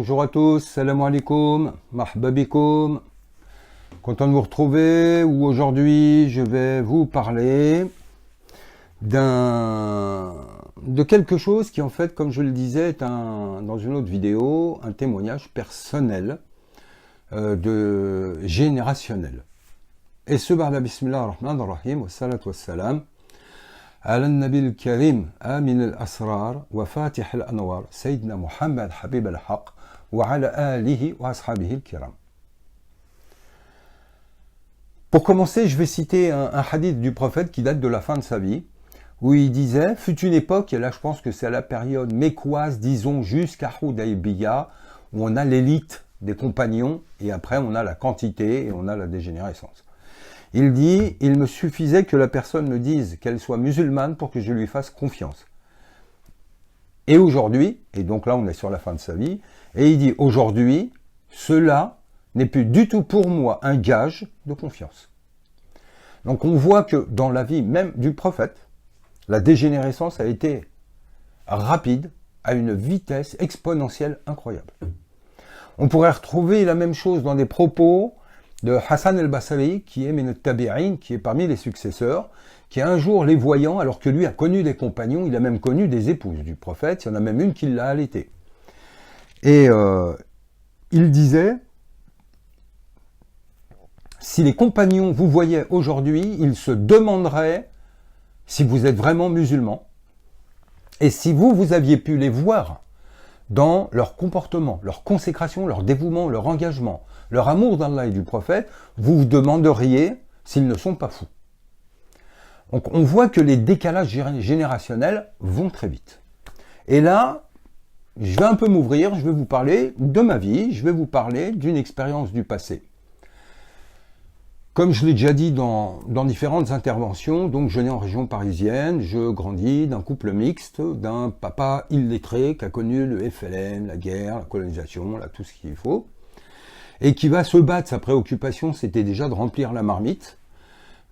Bonjour à tous, salam alaikum, marhaba bikoum. Content de vous retrouver, où aujourd'hui je vais vous parler de quelque chose qui en fait, comme je le disais, est dans une autre vidéo, un témoignage personnel, générationnel. Et ce ba'da bismillah ar-Rahman ar-Rahim, wa salatu wa salam, على النبي الكريم آمن الأسرار وفاتح الأنوار سيدنا محمد حبيب الحق وعلى آله وأصحابه الكرام. Pour commencer, je vais citer un hadith du prophète qui date de la fin de sa vie, où il disait, fut une époque, et là je pense que c'est à la période mécoise, disons jusqu'à Hudaybiya, où on a l'élite des compagnons, et après on a la quantité, et on a la dégénérescence. Il dit, il me suffisait que la personne me dise qu'elle soit musulmane pour que je lui fasse confiance. Et aujourd'hui, et donc là on est sur la fin de sa vie, et il dit, aujourd'hui, cela n'est plus du tout pour moi un gage de confiance. Donc on voit que dans la vie même du prophète, la dégénérescence a été rapide, à une vitesse exponentielle incroyable. On pourrait retrouver la même chose dans des propos de Hassan el-Basri, qui est Min Tabi'in, qui est parmi les successeurs, qui un jour les voyant, alors que lui a connu des compagnons, il a même connu des épouses du prophète, il y en a même une qui l'a allaité. Et il disait, si les compagnons vous voyaient aujourd'hui, ils se demanderaient si vous êtes vraiment musulman, et si vous aviez pu les voir dans leur comportement, leur consécration, leur dévouement, leur engagement, leur amour d'Allah et du prophète, vous vous demanderiez s'ils ne sont pas fous. Donc on voit que les décalages générationnels vont très vite. Et là, je vais un peu m'ouvrir, je vais vous parler de ma vie, je vais vous parler d'une expérience du passé. Comme je l'ai déjà dit dans différentes interventions, donc je nais en région parisienne, je grandis d'un couple mixte, d'un papa illettré qui a connu le FLN, la guerre, la colonisation, là, tout ce qu'il faut, et qui va se battre, sa préoccupation c'était déjà de remplir la marmite.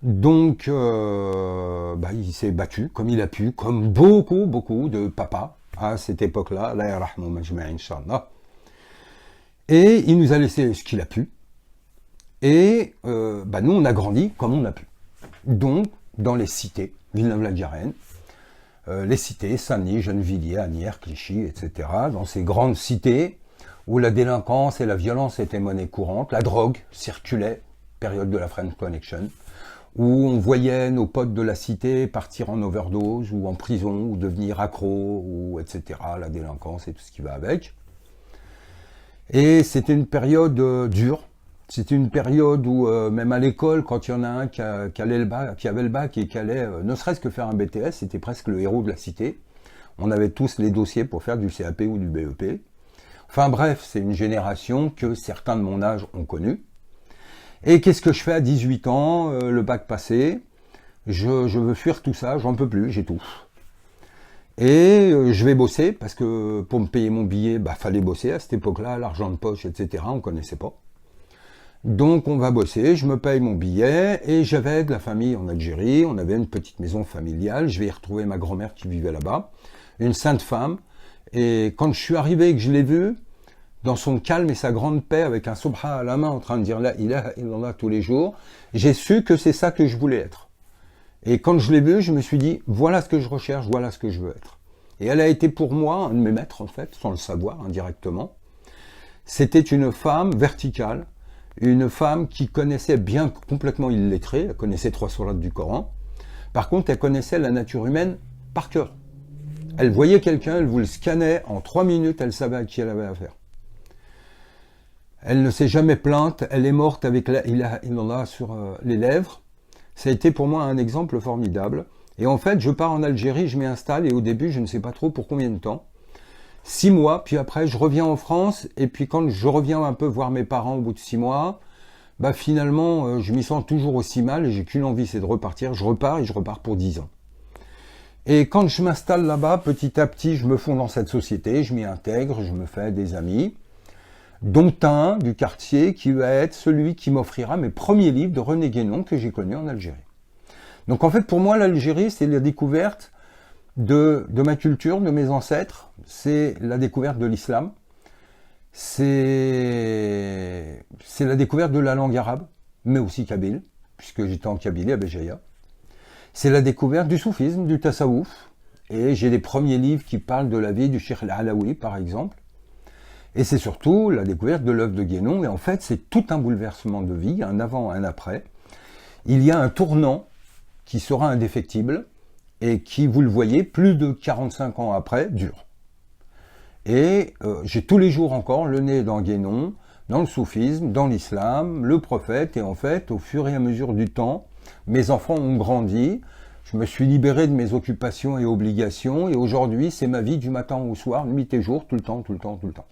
Donc il s'est battu comme il a pu, comme beaucoup de papas à cette époque-là, Allah yarahmu majma'in inshallah. Et il nous a laissé ce qu'il a pu. Et nous, on a grandi comme on a pu. Donc, dans les cités, Villeneuve-la-Garenne, les cités, Saint-Denis, Gennevilliers, Asnières, Clichy, etc., dans ces grandes cités où la délinquance et la violence étaient monnaie courante, la drogue circulait, période de la French Connection, où on voyait nos potes de la cité partir en overdose, ou en prison, ou devenir accro, ou etc., la délinquance et tout ce qui va avec. Et c'était une période dure. C'était une période où, même à l'école, quand il y en a un qui avait le bac et qui allait ne serait-ce que faire un BTS, c'était presque le héros de la cité. On avait tous les dossiers pour faire du CAP ou du BEP. Enfin bref, c'est une génération que certains de mon âge ont connue. Et qu'est-ce que je fais à 18 ans, le bac passé, je veux fuir tout ça, j'en peux plus, j'étouffe. Et je vais bosser, parce que pour me payer mon billet, fallait bosser à cette époque-là, l'argent de poche, etc., on ne connaissait pas. Donc on va bosser, je me paye mon billet, et j'avais de la famille en Algérie, on avait une petite maison familiale, je vais y retrouver ma grand-mère qui vivait là-bas, une sainte femme, et quand je suis arrivé et que je l'ai vue, dans son calme et sa grande paix, avec un subha à la main, en train de dire la ilaha illallah tous les jours, j'ai su que c'est ça que je voulais être. Et quand je l'ai vue, je me suis dit, voilà ce que je recherche, voilà ce que je veux être. Et elle a été pour moi un de mes maîtres, en fait, sans le savoir, indirectement. C'était une femme verticale, une femme qui connaissait bien, complètement illettrée, elle connaissait 3 sourates du Coran. Par contre, elle connaissait la nature humaine par cœur. Elle voyait quelqu'un, elle vous le scannait, en 3 minutes, elle savait à qui elle avait affaire. Elle ne s'est jamais plainte, elle est morte avec la ilaha illallah sur les lèvres. Ça a été pour moi un exemple formidable. Et en fait, je pars en Algérie, je m'y installe, et au début, je ne sais pas trop pour combien de temps. 6 mois, puis après, je reviens en France, et puis quand je reviens un peu voir mes parents au bout de 6 mois, finalement, je m'y sens toujours aussi mal, et j'ai qu'une envie, c'est de repartir. Je repars, et je repars pour 10 ans. Et quand je m'installe là-bas, petit à petit, je me fonds dans cette société, je m'y intègre, je me fais des amis, dont un du quartier qui va être celui qui m'offrira mes premiers livres de René Guénon que j'ai connus en Algérie. Donc en fait, pour moi, l'Algérie, c'est la découverte de ma culture, de mes ancêtres, c'est la découverte de l'islam. c'est la découverte de la langue arabe, mais aussi kabyle, puisque j'étais en Kabylie à Béjaïa. C'est la découverte du soufisme, du tasawwuf, et j'ai les premiers livres qui parlent de la vie du Cheikh Al-Alaoui, par exemple. Et c'est surtout la découverte de l'œuvre de Guénon, et en fait, c'est tout un bouleversement de vie, un avant, un après. Il y a un tournant qui sera indéfectible, et qui, vous le voyez, plus de 45 ans après, dure. Et j'ai tous les jours encore le nez dans Guénon, dans le soufisme, dans l'islam, le prophète, et en fait, au fur et à mesure du temps, mes enfants ont grandi, je me suis libéré de mes occupations et obligations, et aujourd'hui, c'est ma vie du matin au soir, nuit et jour, tout le temps, tout le temps, tout le temps.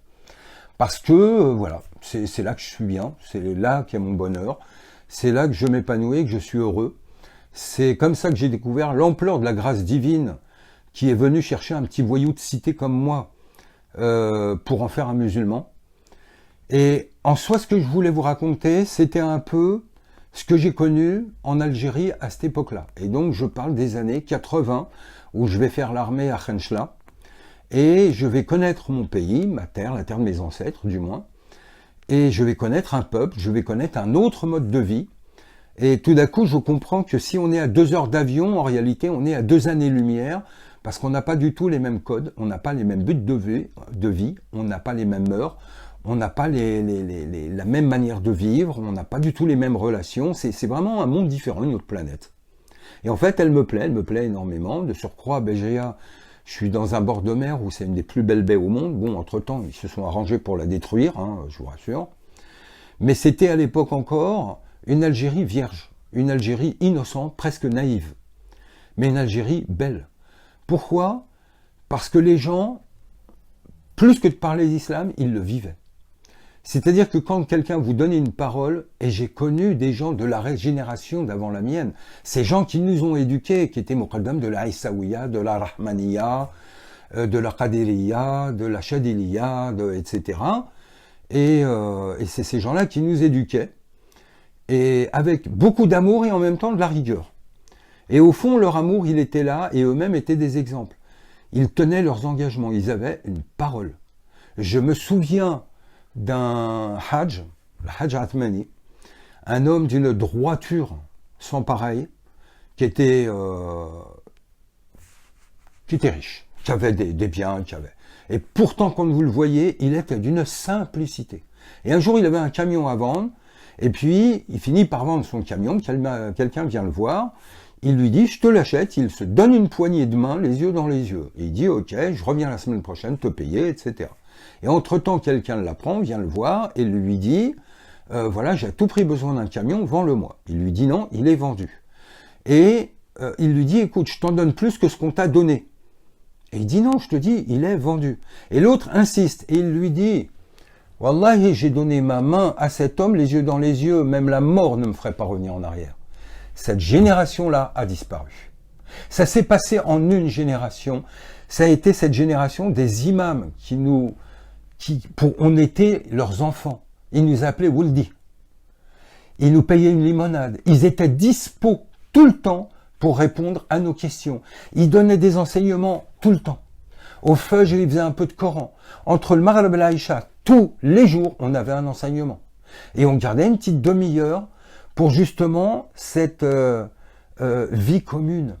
Parce que, voilà, c'est là que je suis bien, c'est là qu'est mon bonheur, c'est là que je m'épanouis, que je suis heureux. C'est comme ça que j'ai découvert l'ampleur de la grâce divine qui est venue chercher un petit voyou de cité comme moi pour en faire un musulman. Et en soi, ce que je voulais vous raconter, c'était un peu ce que j'ai connu en Algérie à cette époque-là. Et donc, je parle des années 80, où je vais faire l'armée à Khenchela, et je vais connaître mon pays, ma terre, la terre de mes ancêtres, du moins, et je vais connaître un peuple, je vais connaître un autre mode de vie, et tout d'un coup, je comprends que si on est à 2 heures d'avion, en réalité, on est à 2 années-lumière, parce qu'on n'a pas du tout les mêmes codes, on n'a pas les mêmes buts de vie, on n'a pas les mêmes mœurs, on n'a pas la même manière de vivre, on n'a pas du tout les mêmes relations, c'est vraiment un monde différent, une autre planète. Et en fait, elle me plaît énormément. De surcroît, à Béjaïa, je suis dans un bord de mer où c'est une des plus belles baies au monde. Bon, entre-temps, ils se sont arrangés pour la détruire, hein, je vous rassure. Mais c'était à l'époque encore une Algérie vierge, une Algérie innocente, presque naïve, mais une Algérie belle. Pourquoi? Parce que les gens, plus que de parler d'islam, ils le vivaient. C'est-à-dire que quand quelqu'un vous donne une parole, et j'ai connu des gens de la génération d'avant la mienne, ces gens qui nous ont éduqués, qui étaient Muqaddam de la Aïsaouia, de la Rahmaniya, de la Qadiriya, de la Chadiliya, etc. Et c'est ces gens-là qui nous éduquaient, et avec beaucoup d'amour et en même temps de la rigueur. Et au fond, leur amour, il était là, et eux-mêmes étaient des exemples. Ils tenaient leurs engagements, ils avaient une parole. Je me souviens d'un Hajj, le Hajj Athmani, un homme d'une droiture sans pareil, qui était riche, qui avait des biens, et pourtant, quand vous le voyez, il était d'une simplicité. Et un jour, il avait un camion à vendre, et puis il finit par vendre son camion, quelqu'un vient le voir, il lui dit, je te l'achète, il se donne une poignée de main, les yeux dans les yeux. Et il dit, ok, je reviens la semaine prochaine te payer, etc. Et entre-temps, quelqu'un l'apprend, vient le voir et lui dit, voilà, j'ai à tout prix besoin d'un camion, vends-le-moi. Il lui dit non, il est vendu. Et il lui dit, écoute, je t'en donne plus que ce qu'on t'a donné. Et il dit non, je te dis, il est vendu. Et l'autre insiste et il lui dit, Wallahi, j'ai donné ma main à cet homme, les yeux dans les yeux, même la mort ne me ferait pas revenir en arrière. Cette génération-là a disparu. Ça s'est passé en une génération. Ça a été cette génération des imams on était leurs enfants. Ils nous appelaient Wuldi. Ils nous payaient une limonade. Ils étaient dispo tout le temps pour répondre à nos questions. Ils donnaient des enseignements tout le temps. Au Fajr, ils faisaient un peu de Coran. Entre le Maghreb et l'Aïcha, tous les jours, on avait un enseignement. Et on gardait une petite demi-heure pour justement cette vie commune.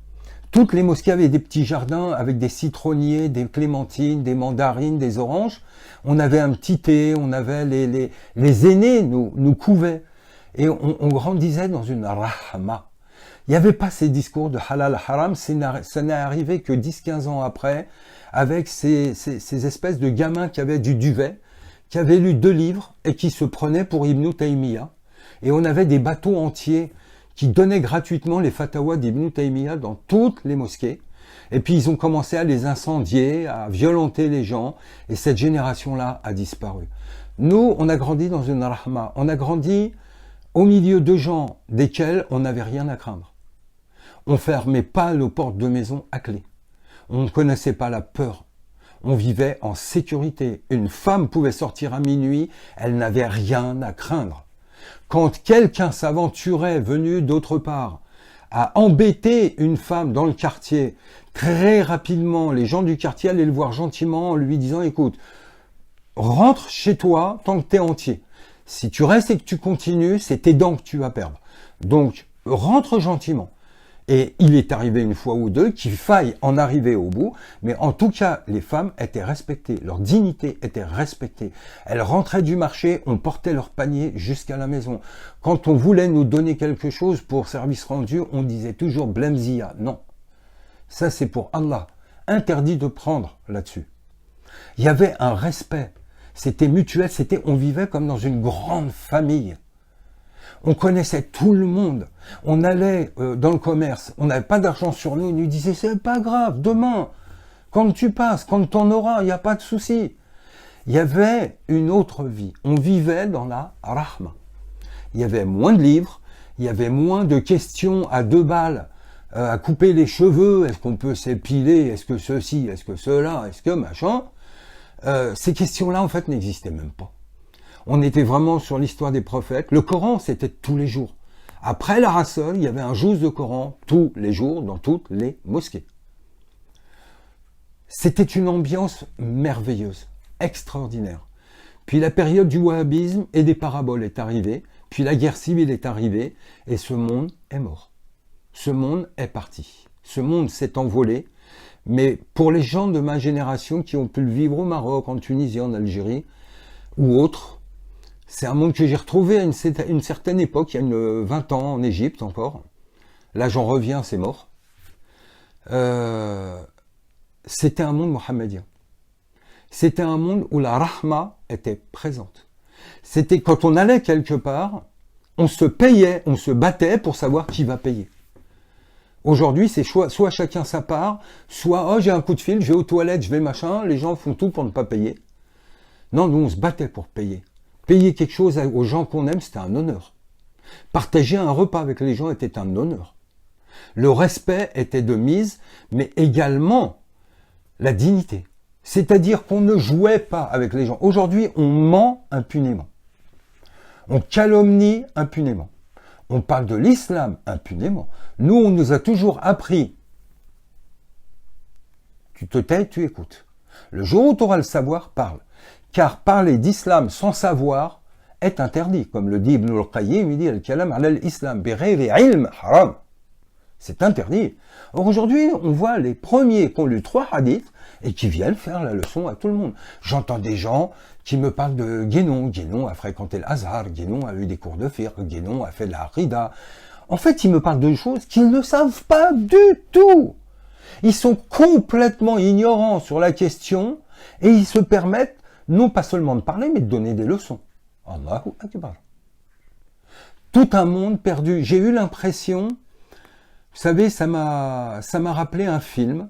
Toutes les mosquées avaient des petits jardins avec des citronniers, des clémentines, des mandarines, des oranges. On avait un petit thé, on avait les aînés nous couvaient. Et on grandissait dans une rahma. Il n'y avait pas ces discours de halal haram, ça n'est arrivé que 10-15 ans après, avec ces espèces de gamins qui avaient du duvet, qui avaient lu 2 livres et qui se prenaient pour Ibn Taymiyyah. Et on avait des bateaux entiers qui donnaient gratuitement les fatawas d'Ibn Taymiyyah dans toutes les mosquées. Et puis ils ont commencé à les incendier, à violenter les gens, et cette génération-là a disparu. Nous, on a grandi dans une rahma, on a grandi au milieu de gens desquels on n'avait rien à craindre. On fermait pas nos portes de maison à clé. On ne connaissait pas la peur. On vivait en sécurité. Une femme pouvait sortir à minuit, elle n'avait rien à craindre. Quand quelqu'un s'aventurait venu d'autre part à embêter une femme dans le quartier, très rapidement, les gens du quartier allaient le voir gentiment en lui disant « Écoute, rentre chez toi tant que tu es entier. Si tu restes et que tu continues, c'est tes dents que tu vas perdre. Donc, rentre gentiment. Et il est arrivé une fois ou deux qu'il faille en arriver au bout, mais en tout cas, les femmes étaient respectées, leur dignité était respectée. Elles rentraient du marché, on portait leur panier jusqu'à la maison. Quand on voulait nous donner quelque chose pour service rendu, on disait toujours blemzia. Non, ça c'est pour Allah. Interdit de prendre là-dessus. Il y avait un respect, c'était mutuel, on vivait comme dans une grande famille. On connaissait tout le monde. On allait dans le commerce. On n'avait pas d'argent sur nous. Ils nous disaient, c'est pas grave, demain, quand tu passes, quand tu en auras, il n'y a pas de souci. Il y avait une autre vie. On vivait dans la rahma. Il y avait moins de livres. Il y avait moins de questions à 2 balles, à couper les cheveux. Est-ce qu'on peut s'épiler? Est-ce que ceci? Est-ce que cela? Est-ce que machin? Ces questions-là, en fait, n'existaient même pas. On était vraiment sur l'histoire des prophètes. Le Coran, c'était tous les jours. Après la Rassol, il y avait un juz de Coran tous les jours dans toutes les mosquées. C'était une ambiance merveilleuse, extraordinaire. Puis la période du wahhabisme et des paraboles est arrivée, puis la guerre civile est arrivée, et ce monde est mort. Ce monde est parti. Ce monde s'est envolé, mais pour les gens de ma génération qui ont pu le vivre au Maroc, en Tunisie, en Algérie, ou autres, c'est un monde que j'ai retrouvé à une certaine époque, il y a 20 ans, en Égypte encore. Là, j'en reviens, c'est mort. C'était un monde mohammedien. C'était un monde où la rahma était présente. C'était quand on allait quelque part, on se payait, on se battait pour savoir qui va payer. Aujourd'hui, c'est soit chacun sa part, soit « oh, j'ai un coup de fil, je vais aux toilettes, je vais machin », les gens font tout pour ne pas payer. Non, nous, on se battait pour payer. Payer quelque chose aux gens qu'on aime, c'était un honneur. Partager un repas avec les gens était un honneur. Le respect était de mise, mais également la dignité. C'est-à-dire qu'on ne jouait pas avec les gens. Aujourd'hui, on ment impunément. On calomnie impunément. On parle de l'islam impunément. Nous, on nous a toujours appris. Tu te tais, tu écoutes. Le jour où tu auras le savoir, parle. Car parler d'islam sans savoir est interdit. Comme le dit Ibn al-Qayyim, il dit « Al-kalam ala al-islam bi ghayri ilm haram ». C'est interdit. Or aujourd'hui, on voit les premiers qui ont lu 3 hadiths et qui viennent faire la leçon à tout le monde. J'entends des gens qui me parlent de Guénon. Guénon a fréquenté l'Azhar, Guénon a eu des cours de fiqh, Guénon a fait de la rida. En fait, ils me parlent de choses qu'ils ne savent pas du tout. Ils sont complètement ignorants sur la question et ils se permettent non pas seulement de parler, mais de donner des leçons. Allahu Akbar. Tout un monde perdu. J'ai eu l'impression, vous savez, ça m'a rappelé un film.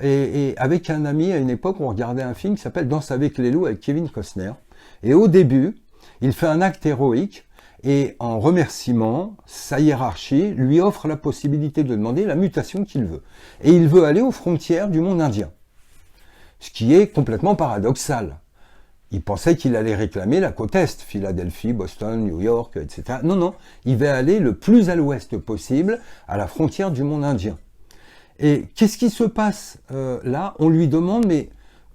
Et avec un ami, à une époque, on regardait un film qui s'appelle Danse avec les loups avec Kevin Costner. Et au début, il fait un acte héroïque et en remerciement, sa hiérarchie lui offre la possibilité de demander la mutation qu'il veut. Et il veut aller aux frontières du monde indien. Ce qui est complètement paradoxal. Il pensait qu'il allait réclamer la côte Est, Philadelphie, Boston, New York, etc. Non, non, il va aller le plus à l'ouest possible, à la frontière du monde indien. Et qu'est-ce qui se passe là? On lui demande, mais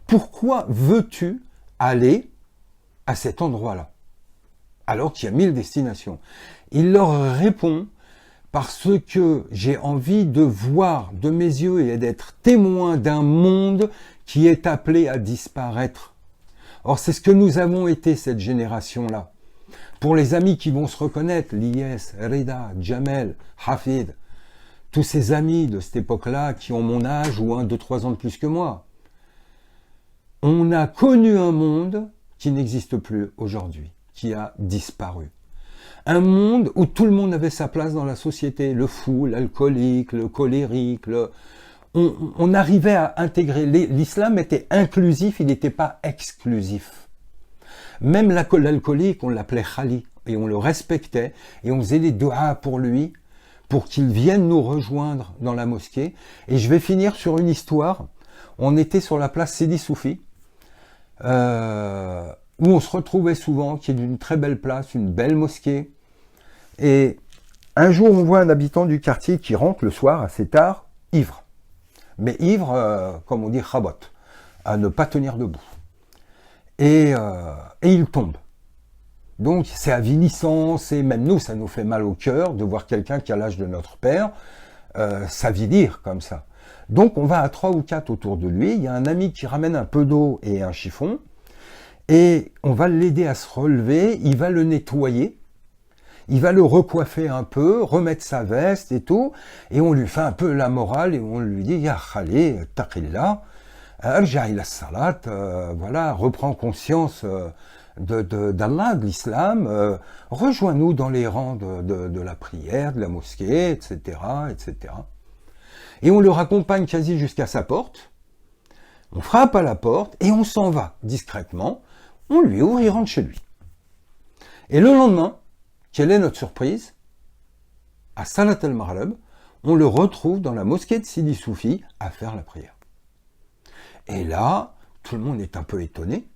pourquoi veux-tu aller à cet endroit-là, alors qu'il y a 1000 destinations? Il leur répond, parce que j'ai envie de voir de mes yeux et d'être témoin d'un monde qui est appelé à disparaître. Or, c'est ce que nous avons été, cette génération-là. Pour les amis qui vont se reconnaître, Lies, Rida, Jamel, Hafid, tous ces amis de cette époque-là qui ont mon âge ou 1, 2, 3 ans de plus que moi, on a connu un monde qui n'existe plus aujourd'hui, qui a disparu. Un monde où tout le monde avait sa place dans la société, le fou, l'alcoolique, le colérique, on arrivait à intégrer. L'islam était inclusif, il n'était pas exclusif. Même l'alcoolique, on l'appelait Khali, et on le respectait, et on faisait des du'as pour lui, pour qu'il vienne nous rejoindre dans la mosquée. Et je vais finir sur une histoire. On était sur la place Sidi Soufi, où on se retrouvait souvent, qui est d'une très belle place, une belle mosquée. Et un jour, on voit un habitant du quartier qui rentre le soir assez tard, ivre. Mais ivre, comme on dit, khabot, à ne pas tenir debout. et il tombe. Donc c'est avilissant, c'est même nous, ça nous fait mal au cœur de voir quelqu'un qui a l'âge de notre père s'avilir comme ça. Donc on va à 3 ou 4 autour de lui, il y a un ami qui ramène un peu d'eau et un chiffon, et on va l'aider à se relever, il va le nettoyer, il va le recoiffer un peu, remettre sa veste et tout, et on lui fait un peu la morale, et on lui dit « Ya Khalé, taqillah, arja ila salat », voilà, reprends conscience d'Allah, de l'islam, rejoins-nous dans les rangs de la prière, de la mosquée, etc., etc. Et on le raccompagne quasi jusqu'à sa porte, on frappe à la porte et on s'en va discrètement, on lui ouvre, il rentre chez lui. Et le lendemain, quelle est notre surprise? À Salat al-Maghrib, on le retrouve dans la mosquée de Sidi Soufi à faire la prière. Et là, tout le monde est un peu étonné.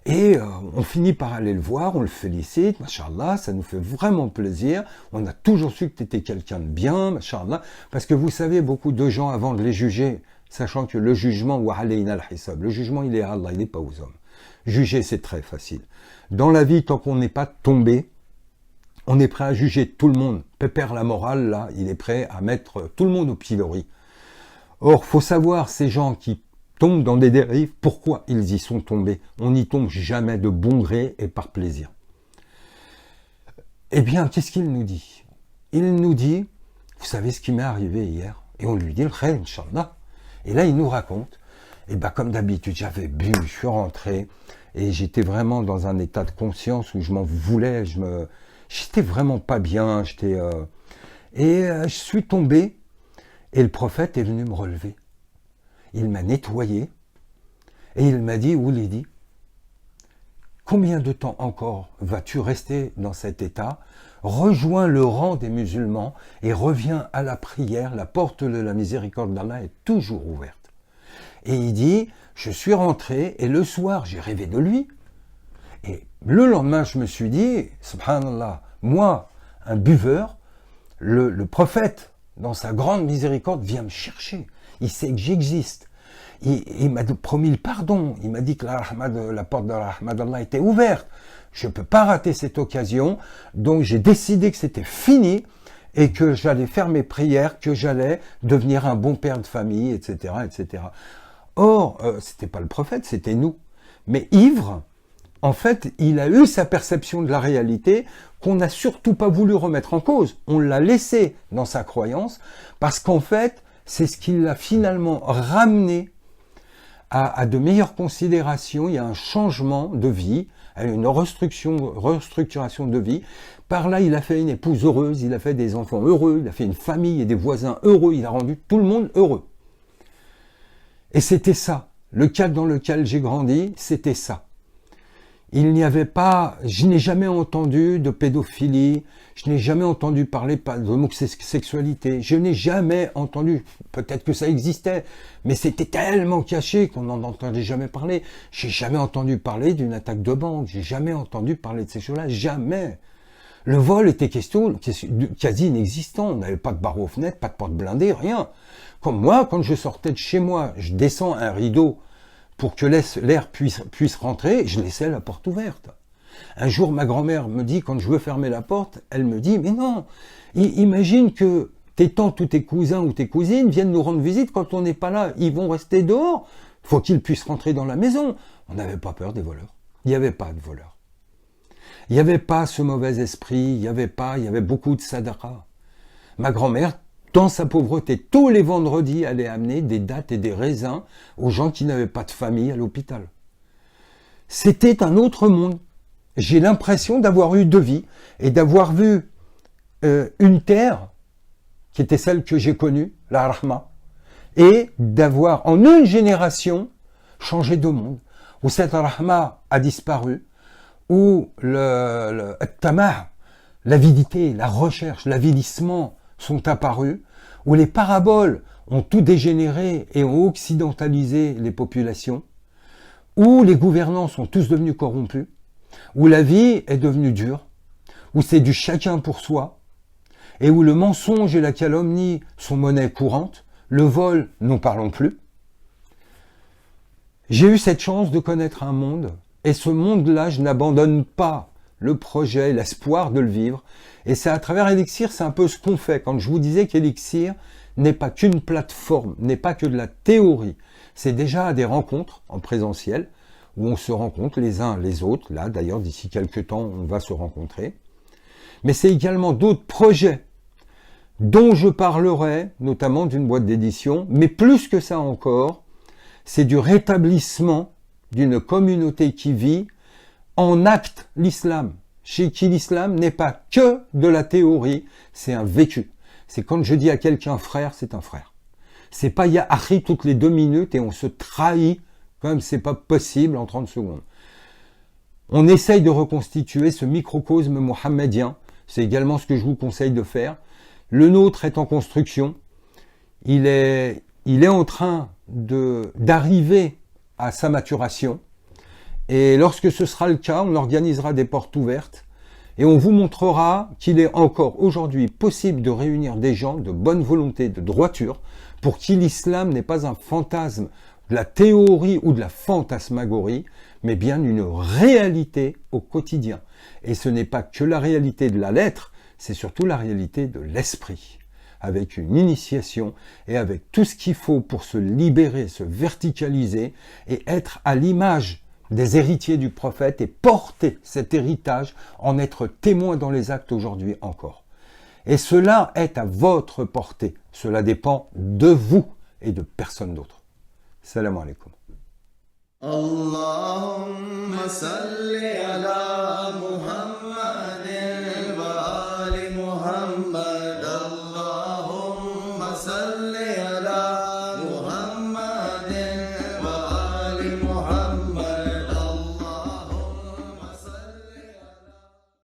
Et on finit par aller le voir, on le félicite, machallah, ça nous fait vraiment plaisir. On a toujours su que tu étais quelqu'un de bien, machallah. Parce que vous savez, beaucoup de gens, avant de les juger, sachant que le jugement, wa alayna al-hisab, le jugement, il est à Allah, il n'est pas aux hommes. Juger, c'est très facile. Dans la vie, tant qu'on n'est pas tombé, on est prêt à juger tout le monde. Pépère la morale, là, il est prêt à mettre tout le monde au pilori. Or, faut savoir, ces gens qui tombent dans des dérives, pourquoi ils y sont tombés? On n'y tombe jamais de bon gré et par plaisir. Eh bien, qu'est-ce qu'il nous dit? Il nous dit, vous savez ce qui m'est arrivé hier? Et on lui dit, le khayr, Inch'Allah. Et là, il nous raconte, et ben comme d'habitude, j'avais bu, je suis rentré, et j'étais vraiment dans un état de conscience où je m'en voulais, j'étais vraiment pas bien, je suis tombé, et le prophète est venu me relever. Il m'a nettoyé et il m'a dit, Oulidi, combien de temps encore vas-tu rester dans cet état? Rejoins le rang des musulmans et reviens à la prière. La porte de la miséricorde d'Allah est toujours ouverte. Et il dit, je suis rentré et le soir, j'ai rêvé de lui. Et le lendemain, je me suis dit, subhanallah, moi, un buveur, le prophète, dans sa grande miséricorde, vient me chercher. Il sait que j'existe. Il m'a promis le pardon. Il m'a dit que la porte de la rahma d'Allah était ouverte. Je ne peux pas rater cette occasion. Donc j'ai décidé que c'était fini et que j'allais faire mes prières, que j'allais devenir un bon père de famille, etc., etc. Or, c'était pas le prophète, c'était nous. Mais ivre, en fait, il a eu sa perception de la réalité qu'on n'a surtout pas voulu remettre en cause. On l'a laissé dans sa croyance parce qu'en fait, c'est ce qui l'a finalement ramené à de meilleures considérations. Il y a un changement de vie, une restructuration de vie. Par là, il a fait une épouse heureuse, il a fait des enfants heureux, il a fait une famille et des voisins heureux, il a rendu tout le monde heureux. Et c'était ça. Le cadre dans lequel j'ai grandi, c'était ça. Il n'y avait pas, je n'ai jamais entendu de pédophilie, je n'ai jamais entendu parler de homosexualité, je n'ai jamais entendu, peut-être que ça existait, mais c'était tellement caché qu'on n'en entendait jamais parler. J'ai jamais entendu parler d'une attaque de banque, j'ai jamais entendu parler de ces choses-là, jamais. Le vol était quasi inexistant, on n'avait pas de barreaux aux fenêtres, pas de porte blindée, rien. Comme moi, quand je sortais de chez moi, je descends un rideau pour que l'air puisse rentrer, je laissais la porte ouverte. Un jour, ma grand-mère me dit, quand je veux fermer la porte, elle me dit, mais non, imagine que tes tantes ou tes cousins ou tes cousines viennent nous rendre visite quand on n'est pas là, ils vont rester dehors, faut qu'ils puissent rentrer dans la maison. On n'avait pas peur des voleurs. Il n'y avait pas de voleurs. Il n'y avait pas ce mauvais esprit, il y avait beaucoup de sadaqa. Ma grand-mère, dans sa pauvreté, tous les vendredis, allait amener des dattes et des raisins aux gens qui n'avaient pas de famille à l'hôpital. C'était un autre monde. J'ai l'impression d'avoir eu deux vies et d'avoir vu une terre qui était celle que j'ai connue, la Rahma, et d'avoir en une génération changé de monde, où cette Rahma a disparu, où le tamah, l'avidité, la recherche, l'avilissement sont apparus, où les paraboles ont tout dégénéré et ont occidentalisé les populations, où les gouvernants sont tous devenus corrompus, où la vie est devenue dure, où c'est du chacun pour soi, et où le mensonge et la calomnie sont monnaie courante, le vol, n'en parlons plus. J'ai eu cette chance de connaître un monde, et ce monde-là, je n'abandonne pas le projet, l'espoir de le vivre. Et c'est à travers Elixir, c'est un peu ce qu'on fait. Quand je vous disais qu'Elixir n'est pas qu'une plateforme, n'est pas que de la théorie, c'est déjà des rencontres en présentiel, où on se rencontre les uns les autres. Là, d'ailleurs, d'ici quelques temps, on va se rencontrer. Mais c'est également d'autres projets dont je parlerai, notamment d'une boîte d'édition, mais plus que ça encore, c'est du rétablissement d'une communauté qui vit en acte l'islam, chez qui l'islam n'est pas que de la théorie, c'est un vécu. C'est quand je dis à quelqu'un frère, c'est un frère. C'est pas ya akhi toutes les 2 minutes et on se trahit comme c'est pas possible en 30 secondes. On essaye de reconstituer ce microcosme mohammedien, c'est également ce que je vous conseille de faire. Le nôtre est en construction, il est en train d'arriver à sa maturation. Et lorsque ce sera le cas, on organisera des portes ouvertes et on vous montrera qu'il est encore aujourd'hui possible de réunir des gens de bonne volonté, de droiture, pour qui l'islam n'est pas un fantasme de la théorie ou de la fantasmagorie, mais bien une réalité au quotidien. Et ce n'est pas que la réalité de la lettre, c'est surtout la réalité de l'esprit, avec une initiation et avec tout ce qu'il faut pour se libérer, se verticaliser et être à l'image des héritiers du prophète et porter cet héritage, en être témoin dans les actes aujourd'hui encore. Et cela est à votre portée. Cela dépend de vous et de personne d'autre. Salam alaikum. Allahumma salli ala Muhammadin wa ali Muhammad. Allahumma salli